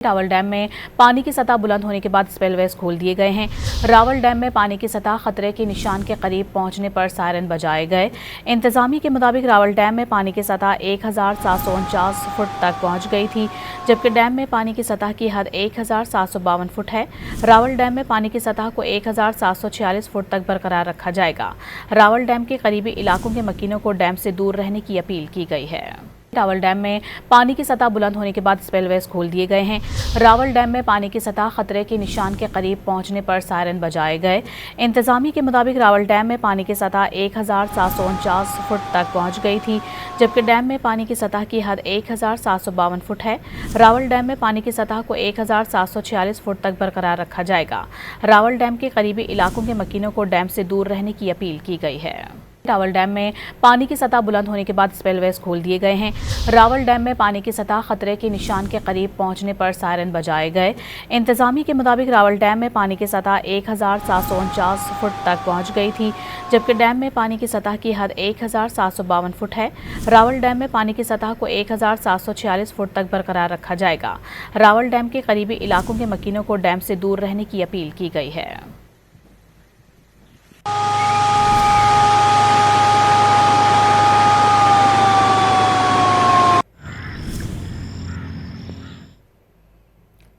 Rawal dam में पानी की सतह बुलंद होने के बाद स्पिलवेज खोल दिए गए हैं। रावल डैम में पानी की सतह खतरे के निशान के करीब पहुंचने पर सायरन बजाए गए। इंतजामिया के मुताबिक रावल डैम में पानी की सतह 1749 फुट तक पहुंच गई थी, जबकि डैम में पानी की सतह की हद 1752 फुट है। रावल डैम में पानी की सतह को 1746 फुट तक बरकरार रखा जाएगा। रावल डैम के करीबी इलाकों के मकीनों को डैम से दूर रहने की अपील की गई है। रावल डैम में पानी की सतह बुलंद होने के बाद स्पिलवेज खोल दिए गए हैं। रावल डैम में पानी की सतह खतरे के निशान के करीब पहुंचने पर सायरन बजाए गए। इंतजामिया के मुताबिक रावल डैम में पानी की सतह 1749 फुट तक पहुंच गई थी, जबकि डैम में पानी की सतह की हद 1752 फुट है। रावल डैम में पानी की सतह को 1746 फुट तक बरकरार रखा जाएगा। रावल डैम के करीबी इलाकों के मकीनों को डैम से दूर रहने की अपील की गई है। रावल डैम में पानी की सतह बुलंद होने के बाद स्पिलवेज खोल दिए गए हैं। रावल डैम में पानी की सतह खतरे के निशान के करीब पहुंचने पर सायरन बजाए गए। इंतजामिया के मुताबिक रावल डैम में पानी की सतह 1749 फुट तक पहुंच गई थी, जबकि डैम में पानी की सतह की हद 1752 फुट है। रावल डैम में पानी की सतह को 1746 फुट तक बरकरार रखा जाएगा। रावल डैम के करीबी इलाकों के मकीनों को डैम से दूर रहने की अपील की गई है।